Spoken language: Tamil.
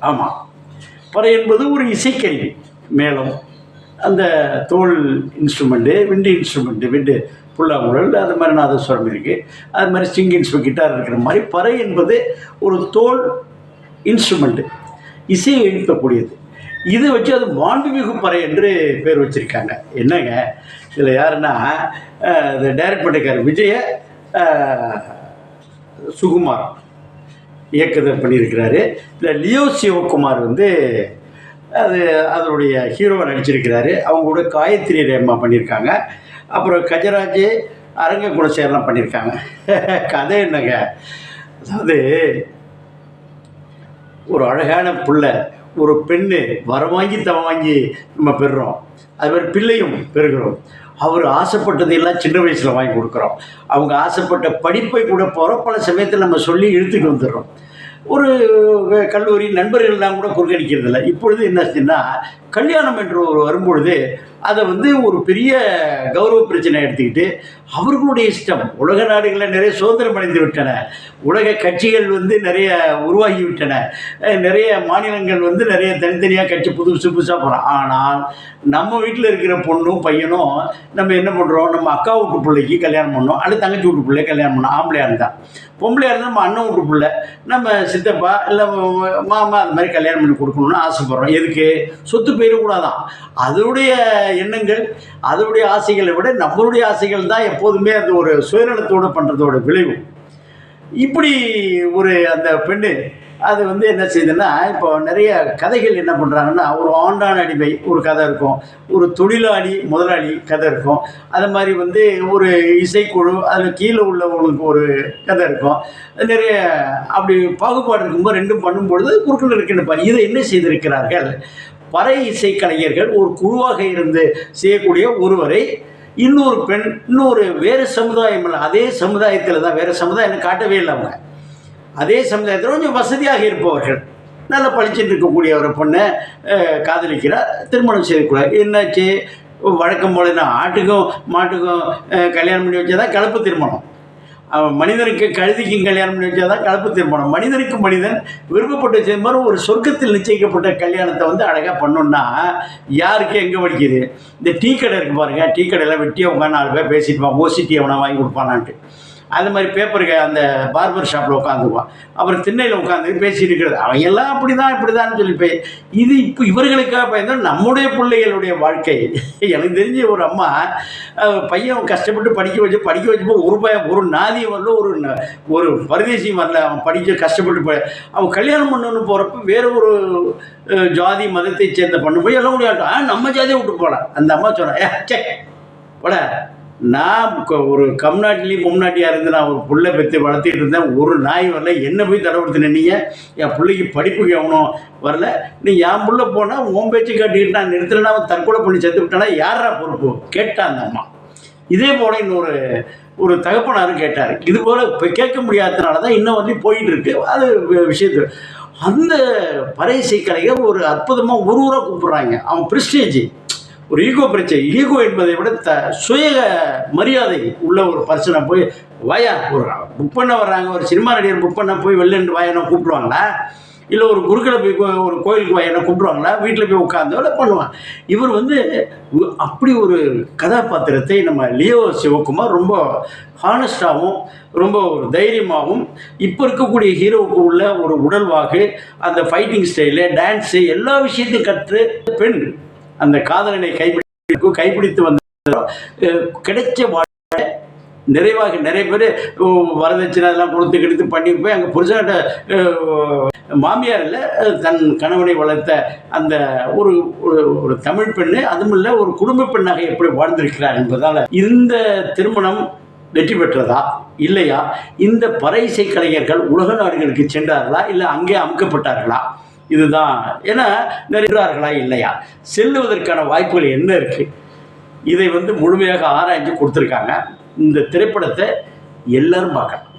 ஆமாம், பறை என்பது ஒரு இசைக்கருவி. மேளம், அந்த தோல் இன்ஸ்ட்ருமெண்ட்டு, விண்டு இன்ஸ்ட்ருமெண்ட்டு, விண்டு புல்லாங்குழல், அது மாதிரி நாதஸ்வரம் இருக்குது. அது மாதிரி ஸ்ட்ரிங் இன்ஸ்ட்ருமெண்ட், கிட்டார் இருக்கிற மாதிரி பறை என்பது ஒரு தோல் இன்ஸ்ட்ருமெண்ட்டு, இசையை எழுப்பக்கூடியது. இதை வச்சு அது மாண்புமிகு பறை என்று பேர் வச்சுருக்காங்க. என்னங்க இதில் யாருன்னா, இந்த டைரக்ட் பண்ணிருக்காரு விஜய சுகுமார் இயக்குதல் பண்ணியிருக்கிறாரு. இல்லை லியோ சிவகுமார் வந்து அதனுடைய ஹீரோவை நடிச்சிருக்கிறாரு. அவங்க கூட காயத்ரி ரேம்மா பண்ணியிருக்காங்க. அப்புறம் கஜராஜ், அரங்க குணசேகரலாம் பண்ணியிருக்காங்க. கதை என்னங்க, அதாவது ஒரு அழகான பிள்ளை, ஒரு பெண்ணு வரம் வாங்கி தவம் வாங்கி நம்ம பெறுறோம். அது மாதிரி பிள்ளையும் பெறுகிறோம். அவர் ஆசைப்பட்டதையெல்லாம் சின்ன வயசில் வாங்கி கொடுக்குறோம். அவங்க ஆசைப்பட்ட படிப்பை கூட போகிறோம். பல சமயத்தில் நம்ம சொல்லி இழுத்துட்டு வந்துடுறோம். ஒரு கல்லூரி நண்பர்கள்லாம் கூட குறுக்கடிக்கிறது இல்லை. இப்பொழுது என்னாச்சுன்னா, கல்யாணம் என்று ஒரு வரும்பொழுது அதை வந்து ஒரு பெரிய கௌரவ பிரச்சனை எடுத்துக்கிட்டு அவர்களுடைய இஷ்டம். உலக நாடுகளில் நிறைய சுதந்திரம் அடைந்து விட்டன, உலக கட்சிகள் வந்து நிறைய உருவாகி விட்டன, நிறைய மாநிலங்கள் வந்து நிறைய தனித்தனியாக கட்சி புதுசு புதுசாக போகிறோம். ஆனால் நம்ம வீட்டில் இருக்கிற பொண்ணும் பையனும் நம்ம என்ன பண்ணுறோம், நம்ம அக்கா வீட்டு பிள்ளைக்கு கல்யாணம் பண்ணோம், அல்லது தங்கச்சி வீட்டு பிள்ளைக்கு கல்யாணம் பண்ணோம். ஆம்பளையாக இருந்தால், பொம்பளையாக இருந்தால் நம்ம அண்ணன் வீட்டு பிள்ளை, நம்ம சித்தப்பா இல்லை மாமா அது மாதிரி கல்யாணம் பண்ணி கொடுக்கணும்னு ஆசைப்படுறோம். எதுக்கு? சொத்து போயிடக்கூடாதான். அதனுடைய எண்ணங்கள், அதனுடைய ஆசைகளை விட நம்மளுடைய ஆசைகள் தான் எப்போதுமே அது ஒரு சுயநலத்தோடு பண்ணுறதோட விளைவு. இப்படி ஒரு அந்த பெண்ணு அது வந்து என்ன செய்யுதுன்னா, இப்போ நிறைய கதைகள் என்ன பண்ணுறாங்கன்னா, ஒரு ஆண்டான அடிமை ஒரு கதை இருக்கும், ஒரு தொழிலாளி முதலாளி கதை இருக்கும், அது மாதிரி வந்து ஒரு இசைக்குழு அதில் கீழே உள்ளவங்களுக்கு ஒரு கதை இருக்கும். நிறைய அப்படி பாகுபாடு இருக்கும்போது ரெண்டும் பண்ணும்பொழுது குறுக்கில் இருக்கின்ற இதை என்ன செய்திருக்கிறார்கள், பறை இசை கலைஞர்கள் ஒரு குழுவாக இருந்து செய்யக்கூடிய ஒருவரை இன்னொரு பெண், இன்னொரு வேறு சமுதாயம் இல்லை, அதே சமுதாயத்தில் தான், வேறு சமுதாயம் காட்டவே இல்லை. அவங்க அதே சமுதாயத்தில் கொஞ்சம் வசதியாக இருப்பவர்கள், நல்லா பழிச்சுட்டு இருக்கக்கூடிய ஒரு பொண்ணை காதலிக்கிறார், திருமணம் செய்யக்கூடாது. என்னாச்சு, வழக்கம் போலன்னா ஆட்டுக்கும் மாட்டுக்கும் கல்யாணம் பண்ணி வச்சா தான் கலப்பு திருமணம். மனிதனுக்கு கழுதிக்கும் கல்யாணம் பண்ணி வச்சா தான் கலப்பு திருமணம். மனிதனுக்கு மனிதன் விருப்பப்பட்டு செய்ய மாதிரி ஒரு சொர்க்கத்தில் நிச்சயிக்கப்பட்ட கல்யாணத்தை வந்து அழகாக பண்ணோன்னா யாருக்கு எங்கே வலிக்குது? இந்த டீ கடை இருக்குது பாருங்கள், டீ கடையில் வெட்டியாக உட்காந்து 4 பேர் பேசிட்டுப்பான், ஓசிட்டி அவனை வாங்கி கொடுப்பானான்ட்டு. அது மாதிரி பேப்பருக்கு அந்த பார்பர் ஷாப்பில் உட்காந்துக்குவான், அப்புறம் திண்ணையில் உட்காந்து பேசிட்டு இருக்கிறது. அவங்க எல்லாம் அப்படி தான் இப்படி தான் சொல்லி இது இப்போ இவர்களுக்காக பயந்தால் நம்முடைய பிள்ளைகளுடைய வாழ்க்கை. எனக்கு தெரிஞ்ச ஒரு அம்மா பையன் கஷ்டப்பட்டு படிக்க வச்சப்போ ஒரு பையன் ஒரு நாதியம் வரல, ஒரு பரதேசியும் வரல, அவன் படிக்க கஷ்டப்பட்டு அவன் கல்யாணம் பண்ணணும்னு போகிறப்ப வேறு ஒரு ஜாதி மதத்தை சேர்ந்த பண்ணும்போது எல்லாம் முடியாட்டும் நம்ம ஜாதியை விட்டு போகலாம். அந்த அம்மா சொன்னேன், சே போட, நான் ஒரு கம்நாட்டிலையும் பொம்நாட்டியாக இருந்து நான் ஒரு பிள்ளை பெற்று வளர்த்திட்டு இருந்தேன், ஒரு நாய் வரல, என்ன போய் தடவுடுத்து நின்னீங்க, என் பிள்ளைக்கு படிப்புக்கு எவனும் வரல, நீ என் பிள்ளை போனால் உன் பேச்சு காட்டிக்கிட்டு நான் நிறுத்தினா அவன் தற்கொலை பண்ணி செத்து விட்டானா யாரா பொறுப்பு கேட்டான் அந்த அம்மா. இதே போல் ஒரு தகப்பனாரும் கேட்டார். இது போல் இப்போ கேட்க முடியாததுனால தான் இன்னும் வந்து போயிட்டு இருக்கு அது விஷயத்து. அந்த பறை இசை கலைஞர் ஒரு அற்புதமாக ஒரு ஊராக கூப்பிட்றாங்க. அவன் பிரிஸ்டேஜ், ஒரு ஈகோ பிரச்சனை. ஈகோ என்பதை விட சுய மரியாதை உள்ள ஒரு பர்சனை போய் வாயா, ஒரு புக் பண்ண வர்றாங்க, ஒரு சினிமா நடிகர் புக் பண்ண போய் வெளிலேருந்து வாயானா கூப்பிடுவாங்களா? இல்லை ஒரு குருக்களை போய் ஒரு கோயிலுக்கு வாயானா கூப்பிடுவாங்களா? வீட்டில் போய் உட்காந்து வேலை பண்ணுவான். இவர் வந்து அப்படி ஒரு கதாபாத்திரத்தை நம்ம லியோ சிவகுமார் ரொம்ப ஹானஸ்டாகவும் ரொம்ப ஒரு தைரியமாகவும், இப்போ இருக்கக்கூடிய ஹீரோவுக்கு உள்ள ஒரு உடல்வாகு, அந்த ஃபைட்டிங் ஸ்டைலு, டான்ஸு, எல்லா விஷயத்தையும் கற்று பெண் அந்த காதலனை கைப்பிடித்து வந்த கிடைச்ச வாழ்க்கை நிறைவாக நிறைய பேர் வரதட்சணை அதெல்லாம் கொடுத்து பண்ணி போய் அங்கே புருஷன்கிட்ட மாமியார் இல்லை, தன் கணவனை வளர்த்த அந்த ஒரு தமிழ் பெண்ணு, அதுவும் இல்லை ஒரு குடும்ப பெண்ணாக எப்படி வாழ்ந்திருக்கிறார் என்பதால் இந்த திருமணம் வெற்றி பெற்றதா இல்லையா? இந்த பறை இசை கலைஞர்கள் உலக நாடுகளுக்கு சென்றார்களா இல்லை அங்கே அமுக்கப்பட்டார்களா? இதுதான். ஏன்னா நிறைவார்களா இல்லையா, செல்லுவதற்கான வாய்ப்புகள் என்ன இருக்குது, இதை வந்து முழுமையாக ஆராய்ச்சி கொடுத்துருக்காங்க. இந்த திரைப்படத்தை எல்லாரும் பார்க்கலாம்.